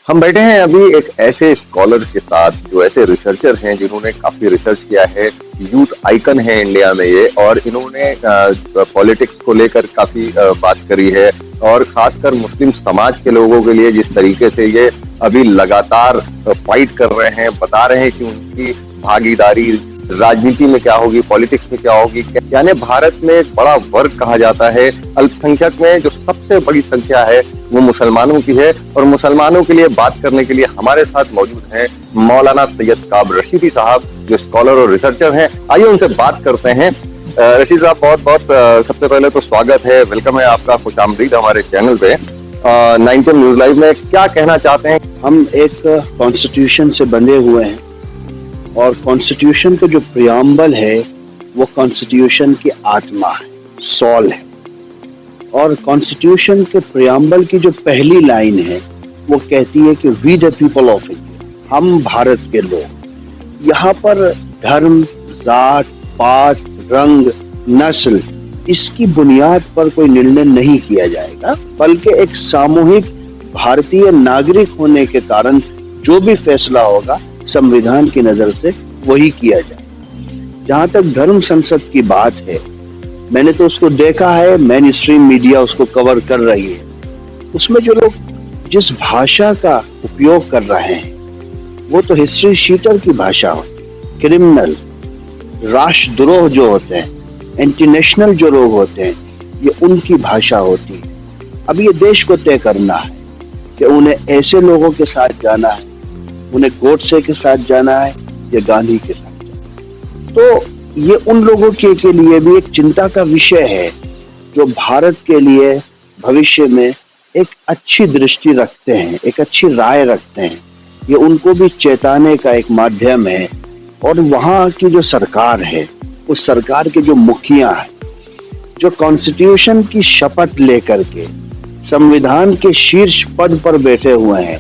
हम बैठे हैं अभी एक ऐसे स्कॉलर के साथ जो ऐसे रिसर्चर हैं जिन्होंने काफी रिसर्च किया है। यूथ आइकन है इंडिया में ये, और इन्होंने पॉलिटिक्स को लेकर काफी बात करी है, और खासकर मुस्लिम समाज के लोगों के लिए जिस तरीके से ये अभी लगातार फाइट कर रहे हैं, बता रहे हैं कि उनकी भागीदारी राजनीति में क्या होगी, पॉलिटिक्स में क्या होगी। यानी भारत में एक बड़ा वर्ग कहा जाता है अल्पसंख्यक में, जो सबसे बड़ी संख्या है वो मुसलमानों की है। और मुसलमानों के लिए बात करने के लिए हमारे साथ मौजूद हैं मौलाना सैयद काब रशीदी साहब, जो स्कॉलर और रिसर्चर हैं। आइए उनसे बात करते हैं। रशीद साहब, बहुत बहुत सबसे पहले तो स्वागत है, वेलकम है आपका, खुशामदीद हमारे चैनल पे 9 न्यूज लाइव में। क्या कहना चाहते हैं? हम एक कॉन्स्टिट्यूशन से बंधे हुए हैं, और कॉन्स्टिट्यूशन का जो प्रियम्बल है वो कॉन्स्टिट्यूशन की आत्मा है, सोल है। और कॉन्स्टिट्यूशन के प्रियम्बल की जो पहली लाइन है वो कहती है कि we the people of India, हम भारत के लोग। यहाँ पर धर्म, जात, पात, रंग, नस्ल, इसकी बुनियाद पर कोई निर्णय नहीं किया जाएगा, बल्कि एक सामूहिक भारतीय नागरिक होने के कारण जो भी फैसला होगा संविधान की नजर से वही किया जाए। जहां तक धर्म संसद की बात है, मैंने तो उसको देखा है, मेन स्ट्रीम मीडिया उसको कवर कर रही है। उसमें जो लोग जिस भाषा का उपयोग कर रहे हैं वो तो हिस्ट्री शीटर की भाषा होती है। क्रिमिनल, राष्ट्रद्रोह जो होते हैं, एंटी नेशनल जो लोग होते हैं, ये उनकी भाषा होती है। अब ये देश को तय करना है कि उन्हें ऐसे लोगों के साथ जाना है, उन्हें गोडसे के साथ जाना है या गांधी के साथ जाना है। तो ये उन लोगों के लिए भी एक चिंता का विषय है जो भारत के लिए भविष्य में एक अच्छी दृष्टि रखते हैं, एक अच्छी राय रखते हैं। ये उनको भी चेताने का एक माध्यम है। और वहाँ की जो सरकार है, उस सरकार के जो मुखिया है, जो कॉन्स्टिट्यूशन की शपथ लेकर के संविधान के शीर्ष पद पर बैठे हुए हैं,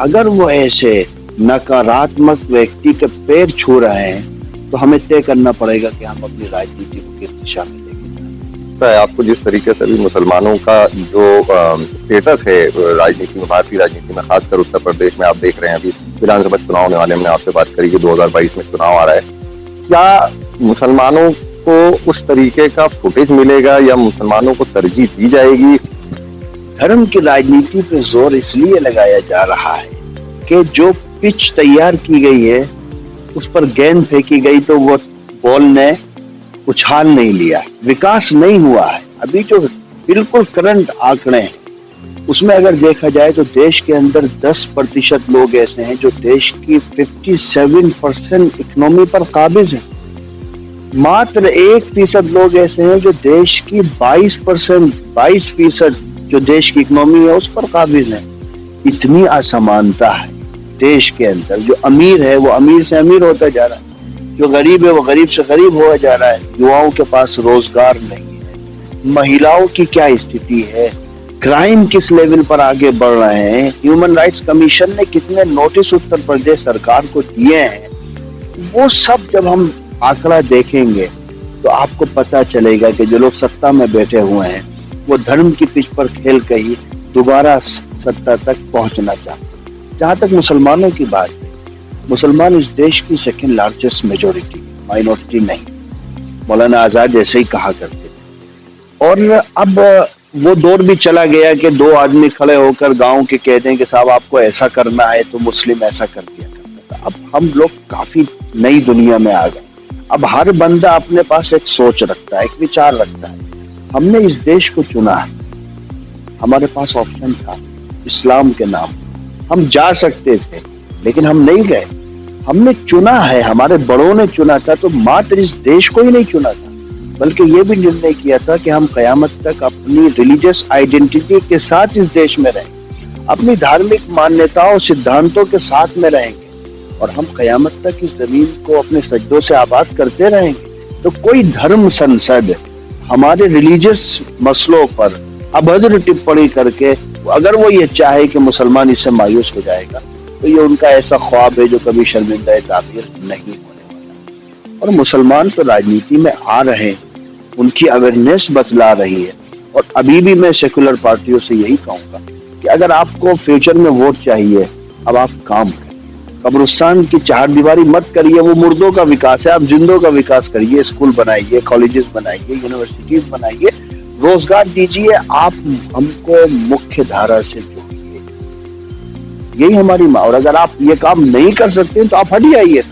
अगर वो ऐसे नकारात्मक व्यक्ति के पैर छू रहे हैं तो हमें तय करना पड़ेगा कि हम अपनी राजनीति को किस दिशा में लेंगे। आपको जिस तरीके से भी मुसलमानों का जो स्टेटस है राजनीति में, भारतीय राजनीति में, खासकर उत्तर प्रदेश में आप देख रहे हैं, अभी विधानसभा चुनाव होने वाले, हमने आपसे बात करी कि 2022 में चुनाव आ रहा है। क्या मुसलमानों को उस तरीके का फुटेज मिलेगा या मुसलमानों को तरजीह दी जाएगी? धर्म की राजनीति पे जोर इसलिए लगाया जा रहा है कि जो पिच तैयार की गई है उस पर गेंद फेंकी गई तो वो बॉल ने उछाल नहीं लिया, विकास नहीं हुआ है। अभी जो बिल्कुल करंट आंकड़े हैं उसमें अगर देखा जाए तो देश के अंदर 10% लोग ऐसे हैं जो देश की 57% इकोनॉमी पर काबिज है। मात्र 1% लोग ऐसे हैं जो देश की 22% जो देश की इकोनॉमी है उस पर काबिज है। इतनी असमानता है देश के अंदर। जो अमीर है वो अमीर से अमीर होता जा रहा है, जो गरीब है वो गरीब से गरीब हुआ जा रहा है। युवाओं के पास रोजगार नहीं है, महिलाओं की क्या स्थिति है, क्राइम किस लेवल पर आगे बढ़ रहे हैं। ह्यूमन राइट्स कमीशन ने कितने नोटिस उत्तर प्रदेश सरकार को दिए हैं, वो सब जब हम आंकड़ा देखेंगे तो आपको पता चलेगा कि जो लोग सत्ता में बैठे हुए हैं वो धर्म की पिच पर खेल कर ही दोबारा सत्ता तक पहुंचना चाहते हैं। जहां तक मुसलमानों की बात है, मुसलमान इस देश की सेकंड लार्जेस्ट मेजोरिटी, माइनॉरिटी नहीं। मौलाना आजाद ऐसे ही कहा करते थे। और अब वो दौर भी चला गया कि दो आदमी खड़े होकर गांव के कहते हैं कि साहब आपको ऐसा करना है तो मुस्लिम ऐसा कर दिया करता था। अब हम लोग काफी नई दुनिया में आ गए। अब हर बंदा अपने पास एक सोच रखता है, एक विचार रखता है। हमने इस देश को चुना है, हमारे पास ऑप्शन था इस्लाम के नाम। हम जा सकते थे लेकिन हम नहीं गए। हमने चुना है, हमारे बड़ों ने चुना था। तो मात्र इस देश को ही नहीं चुना था, बल्कि ये भी निर्णय किया था कि हम कयामत तक अपनी रिलीजियस आइडेंटिटी के साथ इस देश में रहेंगे, अपनी धार्मिक मान्यताओं सिद्धांतों के साथ में रहेंगे, और हम कयामत तक इस जमीन को अपने सजदों से आबाद करते रहेंगे। तो कोई धर्म संसद हमारे रिलीजियस मसलों पर अभद्र टिप्पणी करके अगर वो ये चाहे कि मुसलमान इससे मायूस हो जाएगा तो ये उनका ऐसा ख्वाब है जो कभी शर्मिंदा ताबीर नहीं होने वाला। और मुसलमान तो राजनीति में आ रहे हैं, उनकी अवेयरनेस बतला रही है। और अभी भी मैं सेकुलर पार्टियों से यही कहूंगा कि अगर आपको फ्यूचर में वोट चाहिए अब आप काम करिए, कब्रिस्तान की चारदीवारी मत करिए, वो मुर्दों का विकास है, आप जिंदों का विकास करिए, स्कूल बनाइए, कॉलेजेस बनाइए, यूनिवर्सिटीज बनाइए, रोजगार दीजिए, आप हमको मुख्य धारा से जोड़िए, यही हमारी मांग। और अगर आप ये काम नहीं कर सकते तो आप हट जाइए,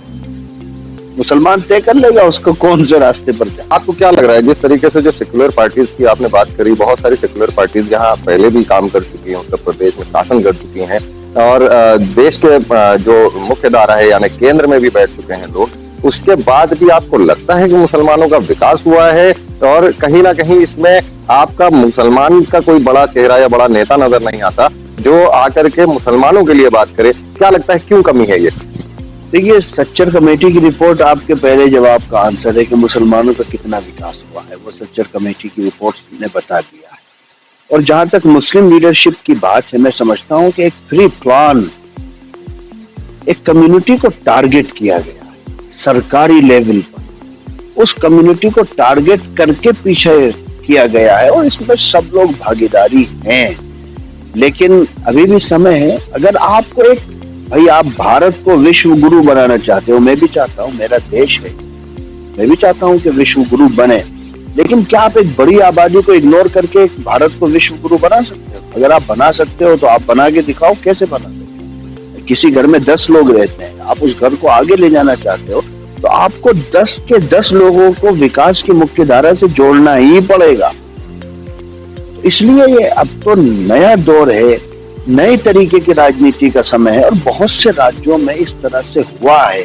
मुसलमान तय कर लेगा उसको कौन से रास्ते पर जाए। आपको क्या लग रहा है, जिस तरीके से जो सेक्युलर पार्टीज की आपने बात करी, बहुत सारी सेक्युलर पार्टीज यहाँ पहले भी काम कर चुकी हैं, उत्तर प्रदेश में शासन कर चुकी हैं और देश के जो मुख्य धारा है यानी केंद्र में भी बैठ चुके हैं लोग, उसके बाद भी आपको लगता है कि मुसलमानों का विकास हुआ है? और कहीं ना कहीं इसमें आपका मुसलमान का कोई बड़ा चेहरा या बड़ा नेता नजर नहीं आता जो आकर के मुसलमानों के लिए बात करे? क्या लगता है क्यों कमी है ये? देखिए, सच्चर कमेटी की रिपोर्ट आपके पहले जवाब का आंसर है कि मुसलमानों का कितना विकास हुआ है, वो सच्चर कमेटी की रिपोर्ट ने बता दिया है। और जहां तक मुस्लिम लीडरशिप की बात है, मैं समझता हूं कि एक प्री प्लान एक कम्युनिटी को टारगेट किया गया है सरकारी लेवल पर, उस कम्युनिटी को टारगेट करके पीछे किया गया है और इसमें सब लोग भागीदारी हैं। लेकिन अभी भी समय है, अगर आपको एक भाई आप भारत को विश्व गुरु बनाना चाहते हो, मैं भी चाहता हूं, मेरा देश है, मैं भी चाहता हूं कि विश्व गुरु बने, लेकिन क्या आप एक बड़ी आबादी को इग्नोर करके भारत को विश्व गुरु बना सकते हो? अगर आप बना सकते हो तो आप बना के दिखाओ, कैसे बना सकते हो? किसी घर में 10 लोग रहते हैं, आप उस घर को आगे ले जाना चाहते हो तो आपको 10 के 10 लोगों को विकास की मुख्य धारा से जोड़ना ही पड़ेगा। इसलिए ये अब तो नया दौर है, नए तरीके की राजनीति का समय है और बहुत से राज्यों में इस तरह से हुआ है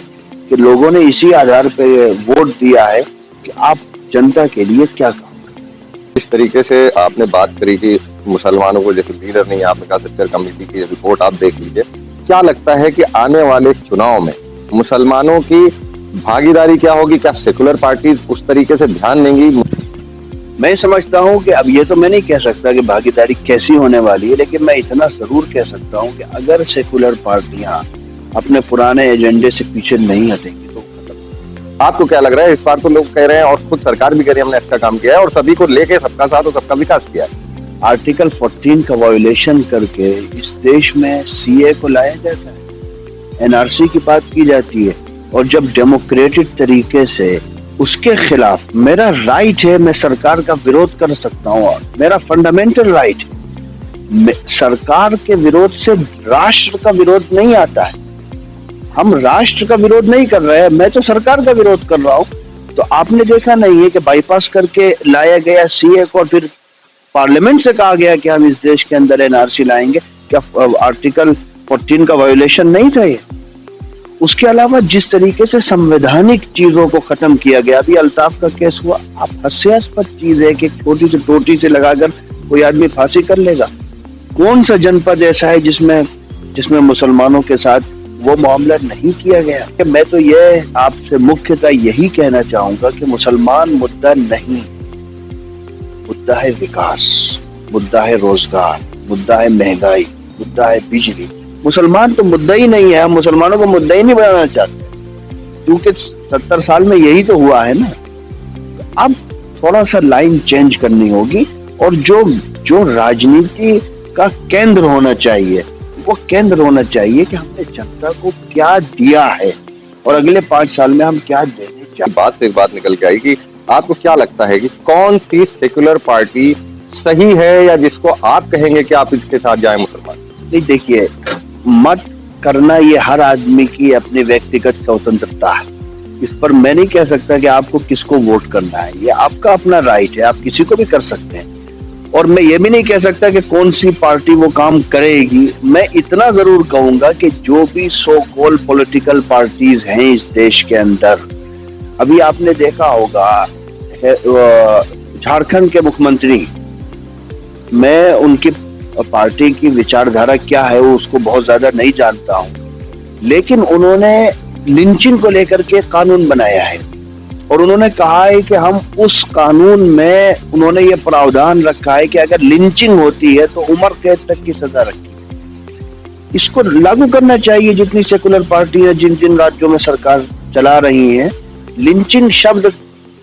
कि लोगों ने इसी आधार पर वोट दिया है कि आप जनता के लिए क्या काम करें। इस तरीके से आपने बात करी कि मुसलमानों को जैसे लीडर नहीं, आपने कहा सच्चर कमेटी की रिपोर्ट आप देख लीजिए, क्या लगता है कि आने वाले चुनाव में मुसलमानों की भागीदारी क्या होगी? क्या सेकुलर पार्टीज उस तरीके से ध्यान देंगी? मैं समझता हूं कि अब ये तो मैं नहीं कह सकता कि भागीदारी कैसी होने वाली है, लेकिन मैं इतना जरूर कह सकता हूं कि अगर सेकुलर पार्टियां अपने पुराने एजेंडे से पीछे नहीं हटेंगी तो खत्म। आपको क्या लग रहा है? इस बार तो लोग कह रहे हैं और खुद सरकार भी कह रही है हमने अच्छा काम किया है और सभी को लेके सबका साथ और सबका विकास किया है। आर्टिकल 14 का वायोलेशन करके इस देश में सीए को लाया जाता है, एनआरसी की बात की जाती है, और जब डेमोक्रेटिक तरीके से उसके खिलाफ मेरा राइट है, मैं सरकार का विरोध कर सकता हूँ, मेरा फंडामेंटल राइट है, सरकार के विरोध से राष्ट्र का विरोध नहीं आता है। हम राष्ट्र का विरोध नहीं कर रहे हैं, मैं तो सरकार का विरोध कर रहा हूँ। तो आपने देखा नहीं है कि बाईपास करके लाया गया सीए को, फिर पार्लियामेंट से कहा गया कि हम इस देश के अंदर एनआरसी लाएंगे। क्या आर्टिकल 14 का वायोलेशन नहीं था ये? उसके अलावा जिस तरीके से संवैधानिक चीजों को खत्म किया गया, अभी अल्ताफ का केस हुआ, आप हास्यास्पद चीज है कि छोटी सी टोटी से लगाकर कोई आदमी फांसी कर लेगा। कौन सा जनपद ऐसा है जिसमें मुसलमानों के साथ वो मामला नहीं किया गया? मैं तो ये आपसे मुख्यतः यही कहना चाहूंगा कि मुसलमान मुद्दा नहीं, मुद्दा है विकास, मुद्दा है रोजगार, मुद्दा है महंगाई, मुद्दा है बिजली। मुसलमान तो मुद्दा ही नहीं है, हम मुसलमानों को मुद्दा ही नहीं बनाना चाहते, क्योंकि 70 साल में यही तो हुआ है ना। अब थोड़ा सा लाइन चेंज करनी होगी और जो राजनीति का केंद्र होना चाहिए वो केंद्र होना चाहिए कि हमने जनता को क्या दिया है और अगले 5 साल में हम क्या देने चाहिए। बात से एक बात निकल के आई कि आपको क्या लगता है कि कौन सी सेकुलर पार्टी सही है या जिसको आप कहेंगे कि आप इसके साथ जाएं मुसलमान? नहीं, देखिए, मत करना ये हर आदमी की अपनी व्यक्तिगत स्वतंत्रता है, इस पर मैं नहीं कह सकता कि आपको किसको वोट करना है, ये आपका अपना राइट है, आप किसी को भी कर सकते हैं। और मैं ये भी नहीं कह सकता कि कौन सी पार्टी वो काम करेगी। मैं इतना जरूर कहूंगा कि जो भी सो कॉल्ड पॉलिटिकल पार्टीज हैं इस देश के अंदर, अभी आपने देखा होगा झारखंड के मुख्यमंत्री, मैं उनकी पार्टी की विचारधारा क्या है वो उसको बहुत ज्यादा नहीं जानता हूं, लेकिन उन्होंने लिंचिंग को लेकर के कानून बनाया है और उन्होंने कहा है कि हम उस कानून में उन्होंने ये प्रावधान रखा है कि अगर लिंचिंग होती है तो उम्र कैद तक की सजा रखी है। इसको लागू करना चाहिए जितनी सेकुलर पार्टी है, जिन जिन राज्यों में सरकार चला रही है। लिंचिंग शब्द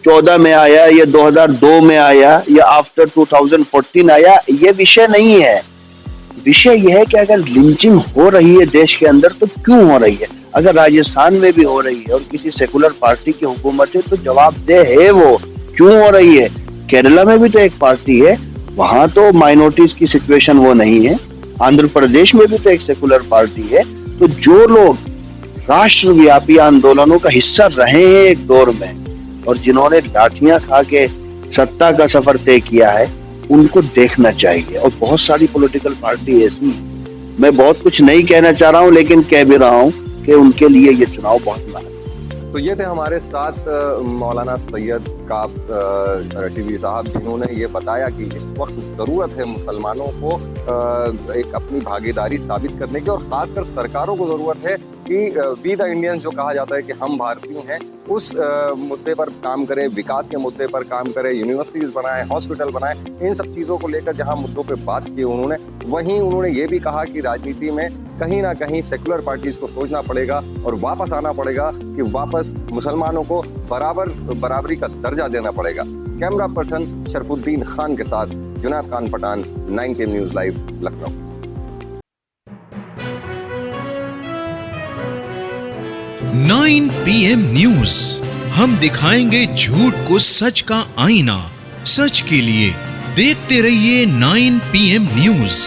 14 में आया या 2002 में आया या आफ्टर 2014 आया, ये विषय नहीं है। विषय यह है कि अगर लिंचिंग हो रही है देश के अंदर तो क्यों हो रही है। अगर राजस्थान में भी हो रही है और किसी सेकुलर पार्टी की हुकूमत है तो जवाबदेह है वो, क्यों हो रही है। केरला में भी तो एक पार्टी है, वहां तो माइनॉरिटीज की सिचुएशन वो नहीं है। आंध्र प्रदेश में भी तो एक सेकुलर पार्टी है। तो जो लोग राष्ट्रव्यापी आंदोलनों का हिस्सा रहे हैं एक दौर में और जिन्होंने लाठियां खा के सत्ता का सफर तय किया है, उनको देखना चाहिए। और बहुत सारी पॉलिटिकल पार्टी ऐसी, मैं बहुत कुछ नहीं कहना चाह रहा हूं लेकिन कह भी रहा हूं कि उनके लिए ये चुनाव बहुत महत्वपूर्ण है। तो ये थे हमारे साथ मौलाना सैयद काब रशीदी साहब, जिन्होंने ये बताया कि इस वक्त ज़रूरत है मुसलमानों को एक अपनी भागीदारी साबित करने की, और खासकर सरकारों को ज़रूरत है कि वी द इंडियंस जो कहा जाता है कि हम भारतीय हैं, उस मुद्दे पर काम करें, विकास के मुद्दे पर काम करें, यूनिवर्सिटीज़ बनाएं, हॉस्पिटल बनाएं। इन सब चीज़ों को लेकर जहां मुद्दों पे बात की उन्होंने, वहीं उन्होंने ये भी कहा कि राजनीति में कहीं ना कहीं सेकुलर पार्टीज को सोचना पड़ेगा और वापस आना पड़ेगा कि वापस मुसलमानों को बराबरी का दर्जा देना पड़ेगा। कैमरा पर्सन शरफुद्दीन खान के साथ Junaid Khan Pathan, 9 news live, Lucknow. 9 PM news, हम दिखाएंगे झूठ को सच का आईना। सच के लिए देखते रहिए 9 PM न्यूज।